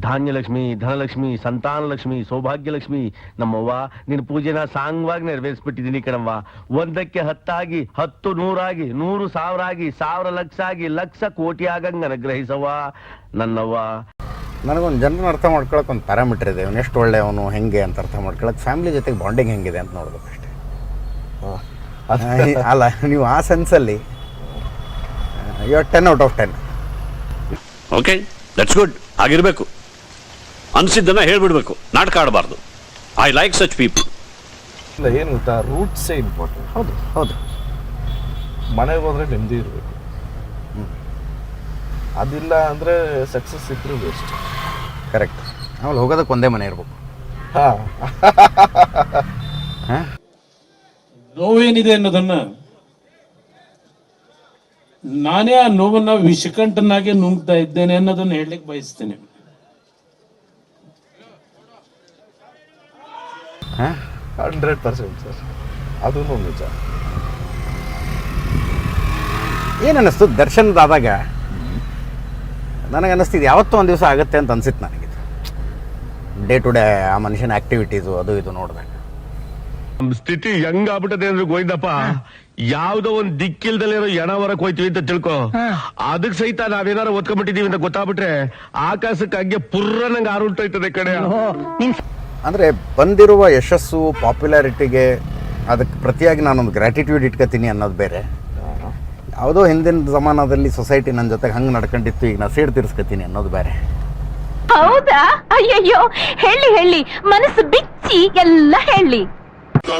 ಧಾನ್ಯಲಕ್ಷ್ಮಿ, ಧನಲಕ್ಷ್ಮಿ, ಸಂತಾನಲಕ್ಷ್ಮಿ, ಸೌಭಾಗ್ಯಲಕ್ಷ್ಮಿ. ನಮ್ಮವ್ವ ನಿನ್ನ ಪೂಜೆನ ಸಾಂಗವಾಗಿ ನೆರವೇರಿಸ್ಬಿಟ್ಟಿದ್ದೀನಿ ಕಣವ್ವ. 1ಕ್ಕೆ 10 ಆಗಿ, 10 100 ಆಗಿ, 100 1000 ಆಗಿ, 1000 ಲಕ್ಷ ಆಗಿ, ಲಕ್ಷ ಕೋಟಿ ಆಗಂಗೆ ಅನುಗ್ರಹಿಸವ್ವ ನನ್ನವ್ವ. ನನಗೊಂದು ಜನರನ್ನ ಅರ್ಥ ಮಾಡ್ಕೊಳಕ್ಕೆ ಒಂದು ಪ್ಯಾರಾಮೀಟರ್ ಇದೆ. ಅವನು ಎಷ್ಟು ಒಳ್ಳೆಯವನು ಹೆಂಗೆ ಅಂತ ಅರ್ಥ ಮಾಡ್ಕೊಳಕ್ಕೆ ಫ್ಯಾಮಿಲಿ ಜೊತೆಗೆ ಬಾಂಡಿಂಗ್ ಹೆಂಗಿದೆ ಅಂತ ನೋಡ್ಬೇಕು ಅಷ್ಟೇ. ಅಲ್ಲ, ನೀವು ಆ ಸೆನ್ಸಲ್ಲಿ you are 10 out of 10. Okay, that's good. ಆಗಿರಬೇಕು, ಅನಿಸಿದ್ದನ್ನು ಹೇಳ್ಬಿಡ್ಬೇಕು, ನಾಟಕ ಆಡಬಾರ್ದು. I like such people. ಇಲ್ಲ, ಏನು ಗೊತ್ತಾ, ರೂಟ್ಸೇ ಇಂಪಾರ್ಟೆಂಟ್. ಹೌದು ಹೌದು. ಮನೆಗೆ ಹೋದ್ರೆ ನೆಮ್ಮದಿ ಇರಬೇಕು. ಅದಿಲ್ಲ ಅಂದರೆ ಸಕ್ಸಸ್ ಇದ್ರೂ ವೇಸ್ಟ್. ಕರೆಕ್ಟ್. ಆಮೇಲೆ ಹೋಗೋದಕ್ಕೆ ಒಂದೇ ಮನೆ ಇರಬೇಕು. ಹಾಂ, ನೋವೇನಿದೆ ಅನ್ನೋದನ್ನ ನಾನೇ ಆ ನೋವನ್ನ ವಿಷಕಂಠನಾಗೆ ನುಂಗ್ತಾ ಇದ್ದೇನೆ ಅನ್ನೋದನ್ನ ಹೇಳಲಿಕ್ಕೆ ಬಯಸ್ತೇನೆ. 100% ಸರ್, ಅದೂ ನಿಜ. ಏನು ಅನ್ನಿಸ್ತು ದರ್ಶನದಾದಾಗ? ನನಗೆ ಅನ್ನಿಸ್ತಿದ್ದು ಯಾವತ್ತೂ ಒಂದು ದಿವಸ ಆಗುತ್ತೆ ಅಂತ ಅನ್ಸಿತ್ತು ನನಗಿದು. ಡೇ ಟು ಡೇ ಆ ಮನುಷ್ಯನ ಆ್ಯಕ್ಟಿವಿಟೀಸು ಅದು ಇದು ನೋಡಿದಾಗ ನಮ್ ಸ್ಥಿತಿ ಹೆಂಗಾಗ್ಬಿಟ್ಟದೆ ಅಂದ್ರೆ ಗೋವಿಂದಪ್ಪ, ಯಾವ್ದೋ ಒಂದ್ ದಿಕ್ಕಿಲ್ದಲ್ಲಿರೋ ಎಣ ಹೊರಕ್ ಹೋಯ್ತೀವಿ ಅಂತ ತಿಳ್ಕೊ, ಅದಕ್ ಸಹಿತ ನಾವೇನಾರು ಒತ್ಕೊಂಡ್ಬಿಟ್ಟಿದೀವಿ ಅಂತ ಗೊತ್ತಾಗ್ಬಿಟ್ರೆ ಆಕಾಶಕ್ಕೆ ಹಂಗೆ ಪುರ್ರ ನಂಗೆ ಆರುಂಟೋಯ್ತದೆ ಕಡೆ. ಅಂದರೆ ಬಂದಿರುವ ಯಶಸ್ಸು ಪಾಪ್ಯುಲಾರಿಟಿಗೆ ಅದಕ್ಕೆ ಪ್ರತಿಯಾಗಿ ನಾನೊಂದು ಗ್ರ್ಯಾಟಿಟ್ಯೂಡ್ ಇಟ್ಕೋತೀನಿ ಅನ್ನೋದು ಬೇರೆ. ಯಾವುದೋ ಹಿಂದಿನ ಜಮಾನದಲ್ಲಿ ಸೊಸೈಟಿ ನನ್ನ ಜೊತೆಗೆ ಹಂಗೆ ನಡ್ಕೊಂಡಿತ್ತು, ಈಗ ನಾ ಸೇಡ್ ತೀರಿಸ್ಕೊತೀನಿ ಅನ್ನೋದು ಬೇರೆ. ಹೌದಾ? ಅಯ್ಯಯ್ಯೋ, ಹೇಳಿ ಹೇಳಿ, ಮನಸ್ಸು ಬಿಚ್ಚಿ ಎಲ್ಲ ಹೇಳಿ. Así